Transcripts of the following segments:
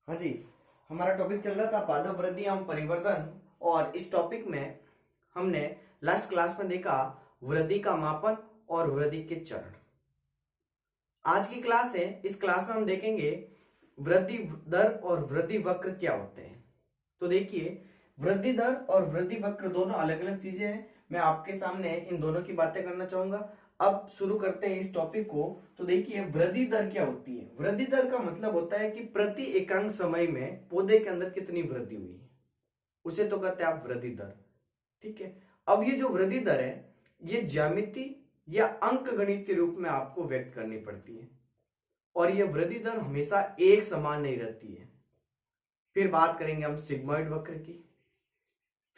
हाँ जी, हमारा टॉपिक चल रहा था पादप वृद्धि एवं परिवर्तन। और इस टॉपिक में हमने लास्ट क्लास में देखा वृद्धि का मापन और वृद्धि के चरण। आज की क्लास है, इस क्लास में हम देखेंगे वृद्धि दर और वृद्धि वक्र क्या होते हैं। तो देखिए, वृद्धि दर और वृद्धि वक्र दोनों अलग अलग चीजें हैं। मैं आपके सामने इन दोनों की बातें करना चाहूंगा। अब शुरू करते हैं इस टॉपिक को। तो देखिए, वृद्धि दर क्या होती है। वृद्धि दर का मतलब होता है कि प्रति एकांक समय में पौधे के अंदर कितनी वृद्धि हुई है, उसे तो कहते हैं आप वृद्धि दर। ठीक है। अब ये जो वृद्धि दर है, ये ज्यामिति या अंक गणित के रूप में आपको व्यक्त करनी पड़ती है, और ये वृद्धि दर हमेशा एक समान नहीं रहती है। फिर बात करेंगे हम सिग्मॉइड वक्र की,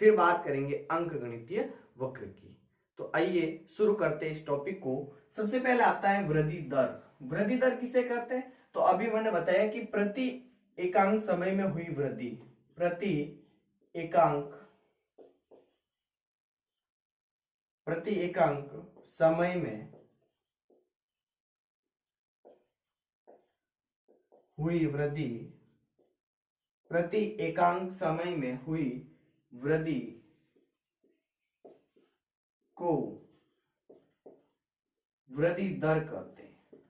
फिर बात करेंगे अंक गणितीय वक्र की। तो आइए शुरू करते हैं इस टॉपिक को। सबसे पहले आता है वृद्धि दर। वृद्धि दर किसे कहते हैं? तो अभी मैंने बताया कि प्रति एकांक समय में हुई वृद्धि, प्रति एकांक समय में हुई वृद्धि, प्रति एकांक समय में हुई वृद्धि को वृद्धि दर कहते हैं।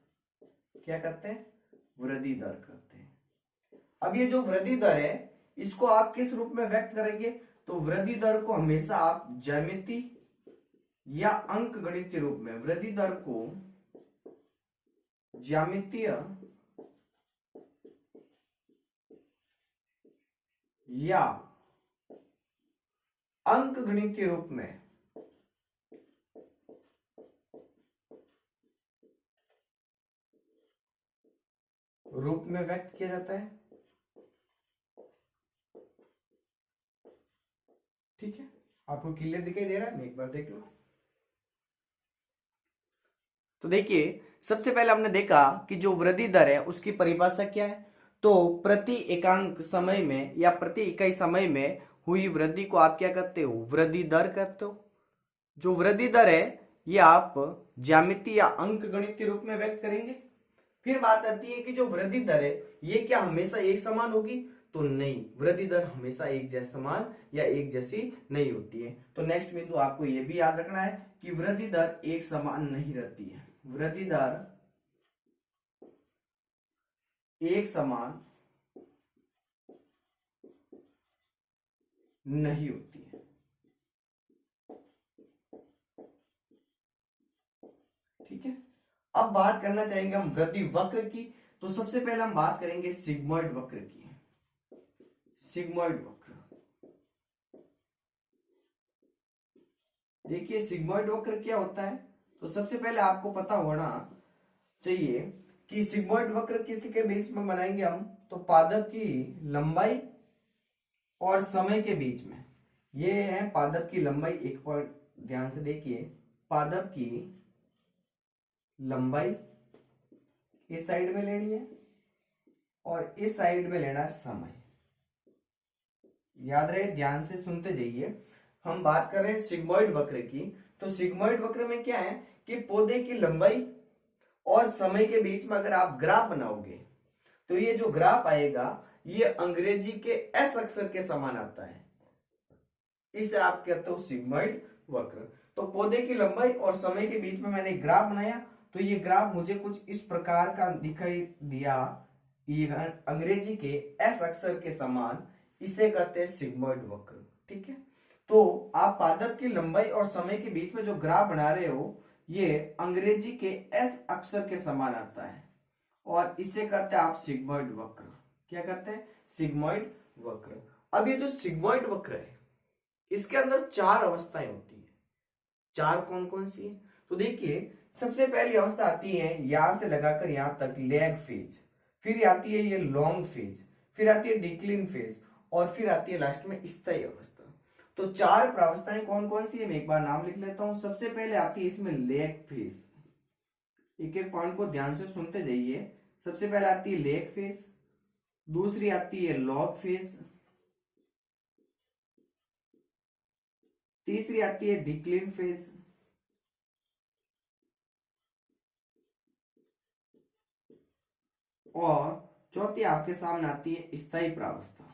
क्या कहते हैं? वृद्धि दर कहते हैं। अब ये जो वृद्धि दर है, इसको आप किस रूप में व्यक्त करेंगे? तो वृद्धि दर को हमेशा आप ज्यामिति या अंक गणित के रूप में, वृद्धि दर को ज्यामितीय या अंक गणित के रूप में व्यक्त किया जाता है। ठीक है, आपको क्लियर दिखाई दे रहा है? मैं एक बार देख लो। तो देखिए, सबसे पहले हमने देखा कि जो वृद्धि दर है उसकी परिभाषा क्या है। तो प्रति एकांक समय में या प्रति इकाई समय में हुई वृद्धि को आप क्या कहते हो? वृद्धि दर कहते हो। जो वृद्धि दर है, ये आप ज्यामिति या अंक गणित के रूप में व्यक्त करेंगे। फिर बात आती है कि जो वृद्धि दर है, ये क्या हमेशा एक समान होगी? तो नहीं, वृद्धि दर हमेशा एक जैसा समान या एक जैसी नहीं होती है। तो नेक्स्ट बिंदु आपको यह भी याद रखना है कि वृद्धि दर एक समान नहीं रहती है। वृद्धि दर एक समान नहीं होती है। ठीक है। अब बात करना चाहेंगे हम वृद्धि वक्र की। तो सबसे पहले हम बात करेंगे सिग्मॉइड वक्र की। सिग्मॉइड वक्र, देखिए सिग्मॉइड वक्र क्या होता है। तो सबसे पहले आपको पता होना चाहिए कि सिग्मॉइड वक्र किसके बीच में बनाएंगे हम? तो पादप की लंबाई और समय के बीच में। ये है पादप की लंबाई। एक पॉइंट ध्यान से देखिए, पादप की लंबाई इस साइड में लेनी है और इस साइड में लेना है समय। याद रहे, ध्यान से सुनते जाइए। हम बात कर रहे हैं सिग्मॉइड वक्र की। तो सिग्मॉइड वक्र में क्या है कि पौधे की लंबाई और समय के बीच में अगर आप ग्राफ बनाओगे, तो ये जो ग्राफ आएगा, ये अंग्रेजी के एस अक्षर के समान आता है। इसे आप कहते हो सिग्मॉइड वक्र। तो पौधे की लंबाई और समय के बीच में मैंने ग्राफ बनाया, तो ये ग्राफ मुझे कुछ इस प्रकार का दिखाई दिया, ये अंग्रेजी के एस अक्षर के समान। इसे कहते हैं सिग्मॉइड वक्र। ठीक है। तो आप पादप की लंबाई और समय के बीच में जो ग्राफ बना रहे हो, ये अंग्रेजी के एस अक्षर के समान आता है, और इसे कहते हैं आप सिग्मॉइड वक्र। क्या कहते हैं? सिग्मॉइड वक्र। अब ये जो सिग्मॉइड वक्र है, इसके अंदर चार अवस्थाएं होती है। चार कौन कौन सी है? तो देखिए, सबसे पहली अवस्था आती है यहां से लगाकर यहां तक, लैग फेज। फिर आती है ये लॉन्ग फेज, फिर आती है डिक्लिन फेज, और फिर आती है लास्ट में स्थायी अवस्था। तो चार प्रावस्थाएं कौन कौन सी है, मैं एक बार नाम लिख लेता हूं। सबसे पहले आती है इसमें लैग फेज। एक एक पॉइंट को ध्यान से सुनते जाइए। सबसे पहले आती है लैग फेज, दूसरी आती है लॉग फेज, तीसरी आती है डिक्लिन फेज, और चौथी आपके सामने आती है स्थायी प्रावस्था।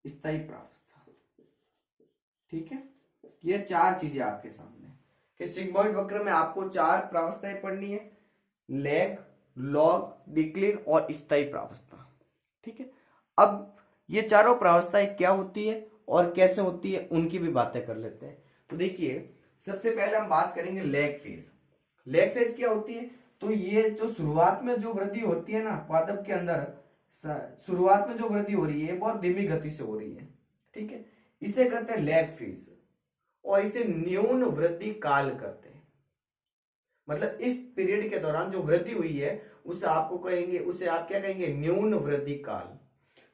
स्थायी प्रावस्था, ठीक है। ये चार चीजें आपके सामने कि सिग्मॉइड वक्र में आपको चार प्रावस्थाएं पढ़नी है, लेग, लॉग, डिक्लिन और स्थायी प्रावस्था, ठीक है। अब ये चारों प्रावस्थाएं क्या होती है और कैसे होती है उनकी भी बातें कर लेते हैं। तो देखिए, सबसे पहले हम बात करेंगे लेग फेज। लेग फेज क्या होती है? तो ये जो शुरुआत में जो वृद्धि होती है ना पादप के अंदर, शुरुआत में जो वृद्धि हो रही है बहुत धीमी गति से हो रही है, ठीक है, इसे कहते हैं लेग फेज और इसे न्यून वृद्धि काल कहते हैं। मतलब इस पीरियड के दौरान जो वृद्धि हुई है उसे आपको कहेंगे, उसे आप क्या कहेंगे? न्यून वृद्धि काल।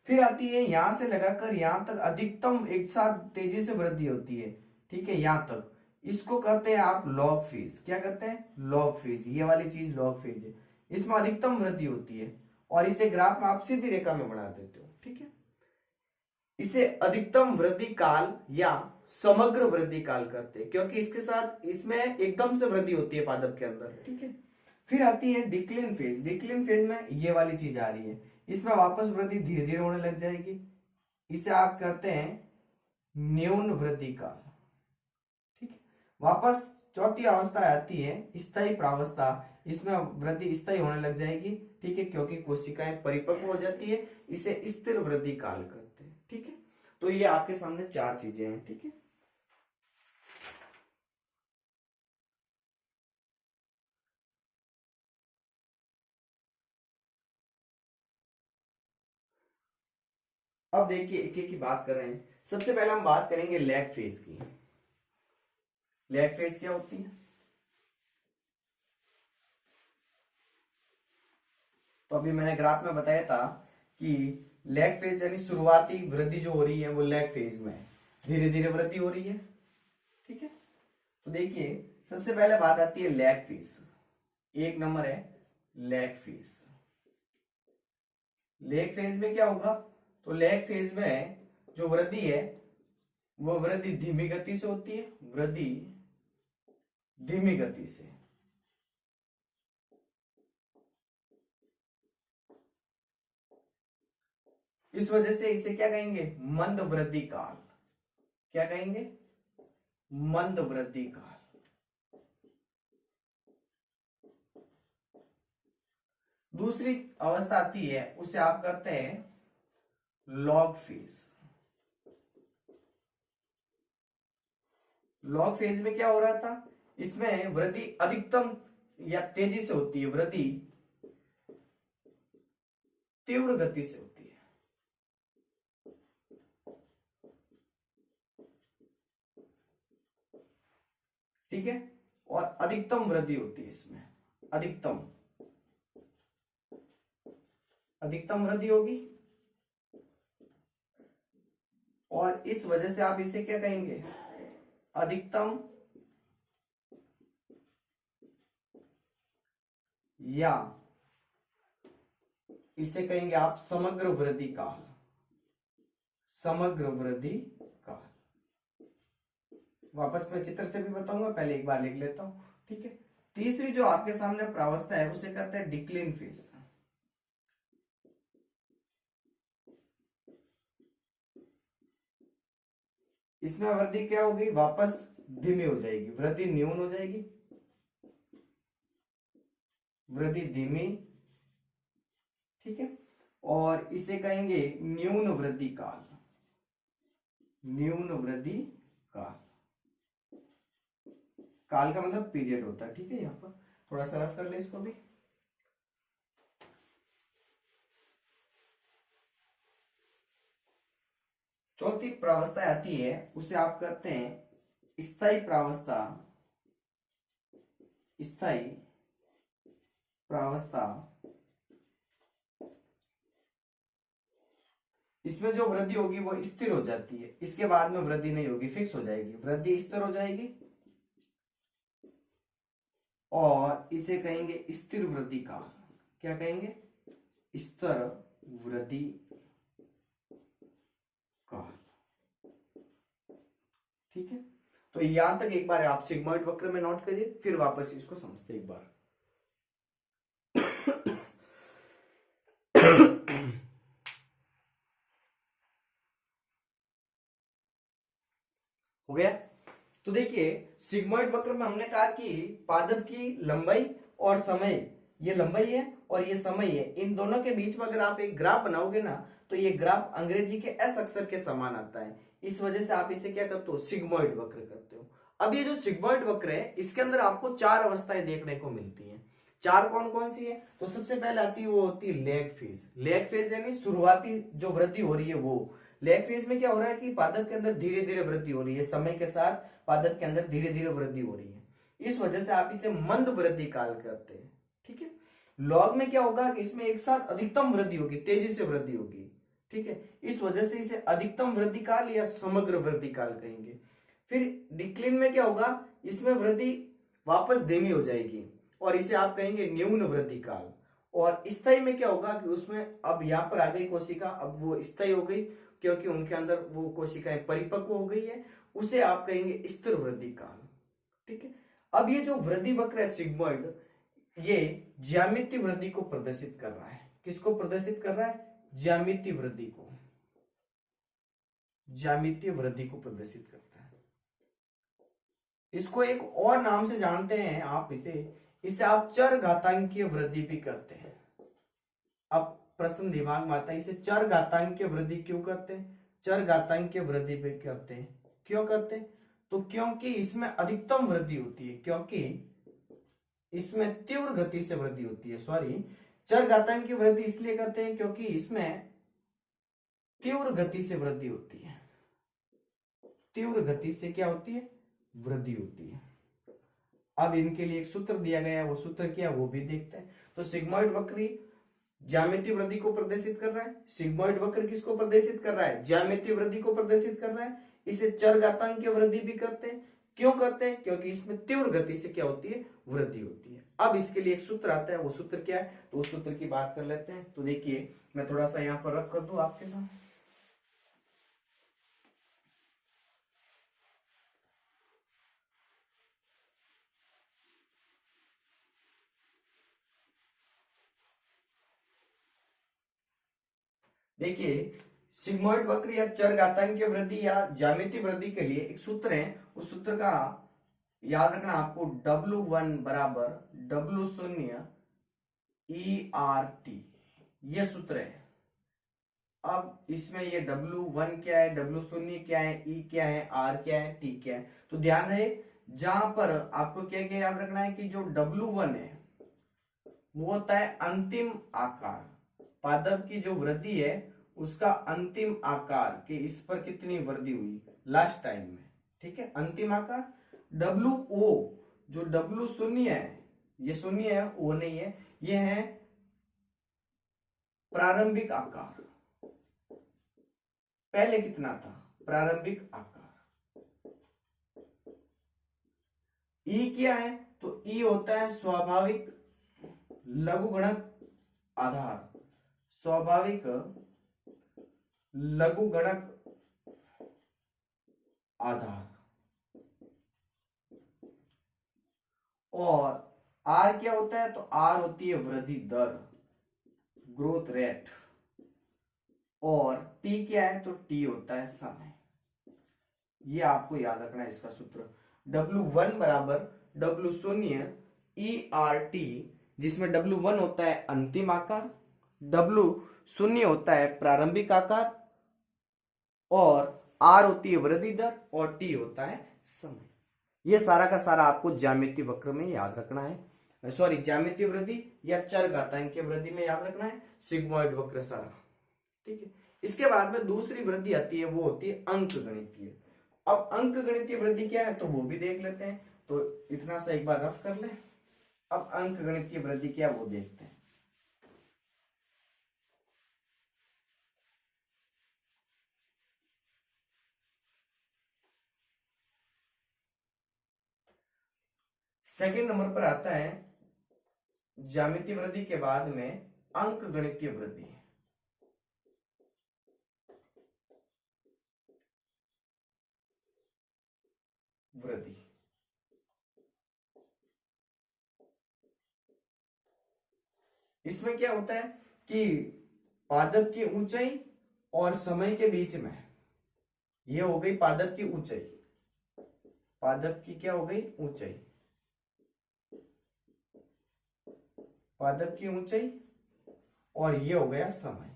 फिर आती है यहां से लगाकर यहां तक अधिकतम एक साथ तेजी से वृद्धि होती है, ठीक है, यहां तक, इसको कहते हैं आप लॉग फेज। क्या कहते हैं? Log phase. ये वाली चीज लॉग फेज है, इसमें अधिकतम वृद्धि होती है और इसे ग्राफ में आप सीधी रेखा में बना देते हो, ठीक है। इसे अधिकतम वृद्धि काल या समग्र वृद्धि काल कहते हैं क्योंकि इसके साथ इसमें एकदम से वृद्धि होती है पादप के अंदर, ठीक है। फिर आती है डिक्लिन फेज। डिक्लिन फेज में ये वाली चीज आ रही है, इसमें वापस वृद्धि धीरे धीरे होने लग जाएगी, इसे आप कहते हैं न्यून वृद्धि काल, ठीक है। वापस चौथी अवस्था आती है स्थायी प्रावस्था, इसमें वृद्धि स्थायी होने लग जाएगी, ठीक है, क्योंकि कोशिकाएं परिपक्व हो जाती है, इसे स्थिर वृद्धि काल कहते हैं, ठीक है। तो ये आपके सामने चार चीजें हैं, ठीक है। अब देखिए एक एक की बात कर रहे हैं। सबसे पहले हम बात करेंगे लैग फेज की। लैग फेज क्या होती है? तो अभी मैंने ग्राफ में बताया था कि लैग फेज यानी शुरुआती वृद्धि जो हो रही है वो लैग फेज में है, धीरे धीरे वृद्धि हो रही है, ठीक है। तो देखिए सबसे पहले बात आती है लैग फेज। एक नंबर है लैग फेज। लैग फेज में क्या होगा? तो लैग फेज में जो वृद्धि है वो वृद्धि धीमी गति से होती है, वृद्धि धीमी गति से। इस वजह से इसे क्या कहेंगे? मंद वृद्धि काल। क्या कहेंगे? मंद वृद्धि काल। दूसरी अवस्था आती है उसे आप कहते हैं लॉग फेज। लॉग फेज में क्या हो रहा था? इसमें वृद्धि अधिकतम या तेजी से होती है, वृद्धि तीव्र गति से होती है, ठीक है, और अधिकतम वृद्धि होती है इसमें, अधिकतम अधिकतम वृद्धि होगी और इस वजह से आप इसे क्या कहेंगे? अधिकतम या इसे कहेंगे आप समग्र वृद्धि काल। समग्र वृद्धि काल। वापस मैं चित्र से भी बताऊंगा, पहले एक बार लिख लेता हूं, ठीक है। तीसरी जो आपके सामने प्रावस्था है उसे कहते हैं डिक्लिन फेज। इसमें वृद्धि क्या होगी? वापस धीमी हो जाएगी, वृद्धि न्यून हो जाएगी, वृद्धि धीमी, ठीक है, और इसे कहेंगे न्यून वृद्धि काल। न्यून वृद्धि काल। काल का मतलब पीरियड होता है, ठीक है। यहां पर थोड़ा सा रफ कर ले इसको भी। चौथी प्रावस्था आती है उसे आप कहते हैं स्थायी प्रावस्था। स्थायी प्रावस्था। इसमें जो वृद्धि होगी वो स्थिर हो जाती है, इसके बाद में वृद्धि नहीं होगी, फिक्स हो जाएगी, वृद्धि स्थिर हो जाएगी और इसे कहेंगे स्थिर वृद्धि काल। क्या कहेंगे? स्थिर वृद्धि काल, ठीक है। तो यहां तक एक बार आप सिग्मॉइड वक्र में नोट करिए, फिर वापस इसको समझते एक बार। हो गया। तो देखिए सिग्मोइड वक्र में हमने कहा कि पादप की लंबाई और समय, ये लंबाई है और ये समय है, इन दोनों के बीच में अगर आप एक ग्राफ बनाओगे ना तो ये ग्राफ अंग्रेजी के एस अक्षर के समान आता है, इस वजह से आप इसे क्या करते हो, सिग्मोइड वक्र करते हो। अब ये जो सिग्मोइड वक्र है इसके अंदर आपको चार अवस्थाएं देखने को मिलती हैं। चार कौन कौन सी है, तो सबसे पहले आती है वो होती है लेग फेज। लेग फेज यानी शुरुआती जो वृद्धि हो रही है वो। लेग फेज में क्या हो रहा है कि पादप के अंदर धीरे धीरे वृद्धि हो रही है, समय के साथ पादप के अंदर धीरे धीरे वृद्धि हो रही है, इस वजह से आप इसे मंद वृद्धि काल कहते हैं। ठीक है। लॉग में क्या होगा कि इसमें एक साथ अधिकतम वृद्धि होगी, तेजी से वृद्धि होगी। ठीक है, इस वजह से इसे अधिकतम वृद्धि काल या समग्र वृद्धि काल कहेंगे। फिर डिक्लिन में क्या होगा, इसमें वृद्धि वापस धीमी हो जाएगी और इसे आप कहेंगे न्यून वृद्धि काल। और स्थायी में क्या होगा कि उसमें अब यहां पर आ गई कोशिका, अब वो स्थायी हो गई क्योंकि उनके अंदर वो कोशिकाएं परिपक्व हो गई है, उसे आप कहेंगे स्थिर वृद्धि काल। ठीक है। अब ये जो वृद्धि वक्र है सिग्मोइड, ये ज्यामितीय वृद्धि को प्रदर्शित कर रहा है। किसको प्रदर्शित कर रहा है, ज्यामितीय वृद्धि को, ज्यामितीय वृद्धि को प्रदर्शित करता है। इसको एक और नाम से जानते हैं आप, इसे आप चर घातांकीय वृद्धि भी कहते हैं। अब प्रश्न दिमाग में आता है, इसे चर घातांकीय वृद्धि क्यों कहते हैं, चर घातांकीय वृद्धि भी कहते हैं। क्यों कहते हैं, तो क्योंकि इसमें अधिकतम वृद्धि होती है, क्योंकि इसमें तीव्र गति से वृद्धि होती है। सॉरी, चर घातांकीय वृद्धि इसलिए कहते हैं क्योंकि इसमें तीव्र गति से वृद्धि होती है। तीव्र गति से क्या होती है, वृद्धि होती है। अब इनके लिए एक सूत्र दिया गया है, वो सूत्र क्या है वो भी देखते हैं। तो सिग्मोइड वक्र ज्यामितीय वृद्धि को प्रदर्शित कर रहा है। सिग्मोइड वक्र किसको प्रदर्शित कर रहा है, ज्यामितीय वृद्धि को प्रदर्शित कर रहा है। इसे चर घातांकीय वृद्धि भी करते हैं। क्यों करते हैं, क्योंकि इसमें तीव्र गति से क्या होती है, वृद्धि होती है। अब इसके लिए एक सूत्र आता है, वो सूत्र क्या है, तो उस सूत्र की बात कर लेते हैं। तो देखिए मैं थोड़ा सा यहाँ पर रख कर दूं आपके साथ। देखिए सिग्मोइड वक्र या चर घातांकीय वृद्धि या ज्यामितीय वृद्धि के लिए एक सूत्र है, उस सूत्र का याद रखना आपको, W1 बराबर W0 ERT, ये सूत्र है। अब इसमें ये W1 क्या है, W0 क्या है, E क्या है, R क्या है, T क्या है। तो ध्यान रहे जहां पर आपको क्या क्या याद रखना है कि जो W1 है वो होता है अंतिम आकार, पादप की जो वृद्धि है उसका अंतिम आकार कि इस पर कितनी वृद्धि हुई लास्ट टाइम में। ठीक है, अंतिम आकार। WO जो W0 है, ये शून्य है, वो नहीं है, ये है प्रारंभिक आकार, पहले कितना था, प्रारंभिक आकार। ई क्या है, तो ई होता है स्वाभाविक लघुगणक आधार, स्वाभाविक लघुगणक आधार। और आर क्या होता है, तो आर होती है वृद्धि दर, ग्रोथ रेट। और टी क्या है, तो टी होता है समय। ये आपको याद रखना है इसका सूत्र, W1 बराबर W0 ERT, जिसमें W1 होता है अंतिम आकार, W0 होता है प्रारंभिक आकार, और R होती है वृद्धि दर, और T होता है समय। ये सारा का सारा आपको ज्यामितीय वक्र में याद रखना है, सॉरी ज्यामितीय वृद्धि या चर घातांकीय वृद्धि में याद रखना है सिग्मोइड वक्र सारा। ठीक है, इसके बाद में दूसरी वृद्धि आती है, वो होती है अंक गणितीय। अब अंक गणितीय वृद्धि क्या है, तो वो भी देख लेते हैं। तो इतना सा एक बार रफ कर ले। अब अंक गणितीय वृद्धि क्या वो देखते हैं। सेकंड नंबर पर आता है ज्यामितीय वृद्धि के बाद में अंक गणितीय वृद्धि। वृद्धि इसमें क्या होता है कि पादप की ऊंचाई और समय के बीच में, ये हो गई पादप की ऊंचाई, पादप की क्या हो गई ऊंचाई, पादप की ऊंचाई, और ये हो गया समय।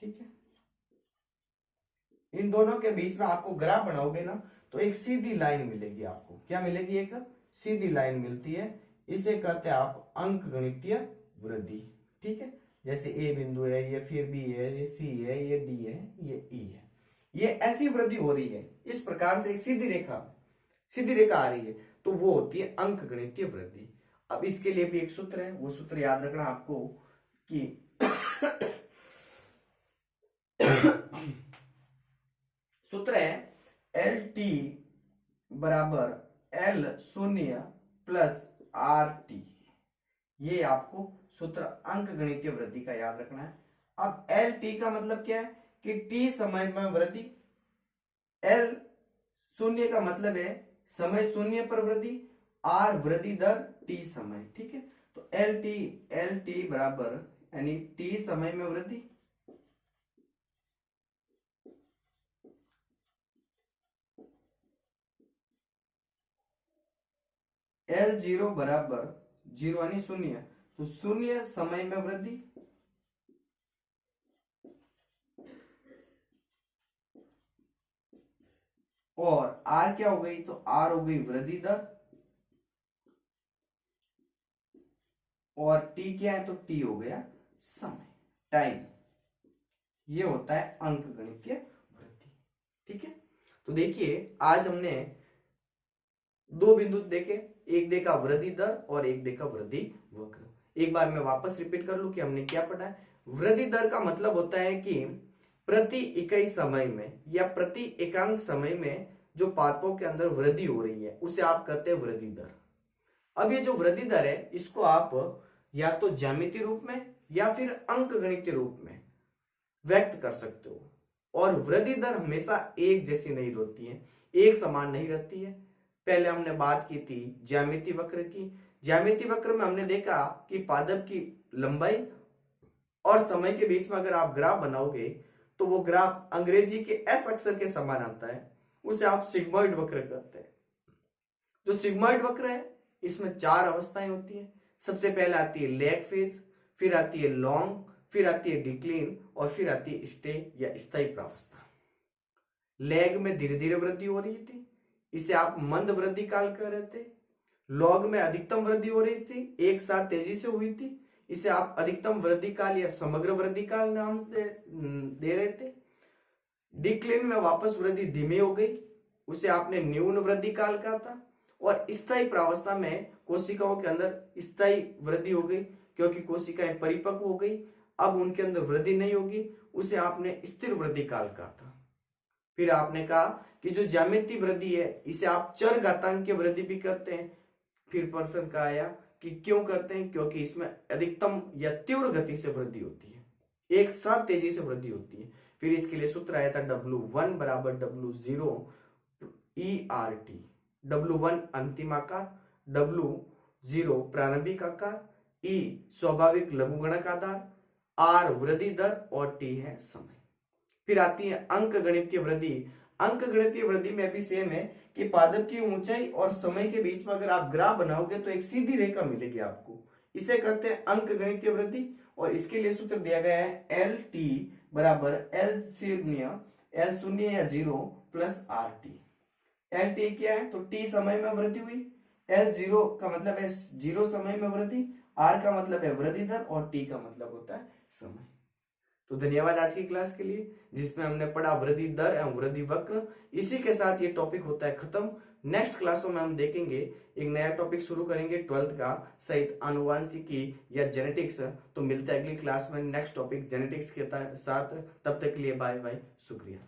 ठीक है, इन दोनों के बीच में आपको ग्राफ बनाओगे ना तो एक सीधी लाइन मिलेगी आपको। क्या मिलेगी? एक सीधी लाइन मिलती है। इसे कहते हैं आप अंकगणितीय वृद्धि। ठीक है, जैसे ए बिंदु है, ये फिर बी है, ये सी है, ये डी है, ये ई है, ये ऐसी वृद्धि हो रही है। इस प्रकार से एक सीधी रेखा आ रही है, तो वो होती है अंकगणितीय वृद्धि। अब इसके लिए भी एक सूत्र है, वो सूत्र याद रखना आपको कि सूत्र है एल टी बराबर एल शून्य प्लस आर टी। ये आपको सूत्र अंकगणितीय वृद्धि का याद रखना है। अब एल टी का मतलब क्या है कि टी समय में वृद्धि, एल शून्य का मतलब है समय शून्य पर वृद्धि, आर वृद्धि दर, टी समय। ठीक है, तो एल टी बराबर यानी टी समय में वृद्धि एल जीरो बराबर जीरो यानी शून्य, तो शून्य समय में वृद्धि और आर क्या हो गई? तो आर हो गई वृद्धि दर, और टी क्या है? तो टी हो गया समय, टाइम। ये होता है अंकगणितीय वृद्धि। ठीक है, तो देखिए आज हमने दो बिंदु देखे, एक देखा वृद्धि दर और एक देखा वृद्धि वक्र। एक बार मैं वापस रिपीट कर लूं कि हमने क्या पढ़ा है। वृद्धि दर का मतलब होता है कि प्रति इकाई समय में या प्रति एकांक समय में जो पादपों के अंदर वृद्धि हो रही है उसे आप कहते हैं वृद्धि दर। अब ये जो वृद्धि दर है इसको आप या तो ज्यामितीय रूप में या फिर अंकगणितीय रूप में व्यक्त कर सकते हो। और वृद्धि दर हमेशा एक जैसी नहीं होती है, एक समान नहीं रहती है। पहले हमने बात की थी ज्यामितीय वक्र की। ज्यामितीय वक्र में हमने देखा कि पादप की लंबाई और समय के बीच में अगर आप ग्राफ बनाओगे तो वो ग्राफ अंग्रेजी के एस अक्षर के समान आता है, उसे आप सिग्मॉइड वक्र कहते हैं। जो सिग्मॉइड वक्र है इसमें चार अवस्थाएं होती है। सबसे पहले आती है लेग फेज, फिर आती है लॉन्ग, फिर आती है डिक्लीन और फिर आती है स्टे या स्थायी प्रावस्था। लेग में धीरे धीरे वृद्धि हो रही थी, इसे आप मंद वृद्धि काल कह रहे थे। लॉग में अधिकतम वृद्धि हो रही थी, एक साथ तेजी से हुई थी, इसे आप अधिकतम वृद्धि काल या समग्र वृद्धि काल नाम दे रहे थे। डिक्लीन में वापस वृद्धि धीमी हो गई, उसे आपने न्यून वृद्धि काल कहा था। और स्थायी प्रावस्था में कोशिकाओं के अंदर स्थायी वृद्धि हो गई क्योंकि कोशिकाएं परिपक्व हो गई, अब उनके अंदर वृद्धि नहीं होगी, उसे आपने स्थिर वृद्धि काल कहा था। फिर आपने कहा कि जो ज्यामितीय वृद्धि है इसे आप चर घातांक की वृद्धि भी कहते हैं। फिर प्रश्न का आया कि क्यों कहते हैं? क्योंकि इसमें अधिकतम या तीव्र गति से वृद्धि होती है, एक साथ तेजी से वृद्धि होती है। फिर इसके लिए सूत्र आया था W1 बराबर W0 ERT। W1 अंतिम आकार, W0 प्रारंभिक आकार, E स्वाभाविक लघुगणक आधार, R वृद्धि दर और T है समय। फिर आती है अंकगणितीय वृद्धि। अंकगणितीय वृद्धि में भी सेम है कि पादप की ऊंचाई और समय के बीच में अगर आप ग्राफ बनाओगे तो एक सीधी रेखा मिलेगी आपको, इसे कहते हैं अंकगणितीय वृद्धि। और इसके लिए सूत्र दिया गया है एल टी बराबर एल शून्य या zero plus R T. L T क्या है? तो टी समय में वृद्धि हुई, एल जीरो का मतलब है जीरो समय में वृद्धि, आर का मतलब है वृद्धि दर और टी का मतलब होता है समय। तो धन्यवाद आज की क्लास के लिए जिसमें हमने पढ़ा वृद्धि दर एवं वृद्धि वक्र। इसी के साथ ये टॉपिक होता है खत्म। नेक्स्ट क्लासों में हम देखेंगे एक नया टॉपिक शुरू करेंगे 12th का सहित आनुवांशिकी या जेनेटिक्स। तो मिलते हैं अगली क्लास में नेक्स्ट टॉपिक जेनेटिक्स के साथ। तब तक के लिए बाय बाय, शुक्रिया।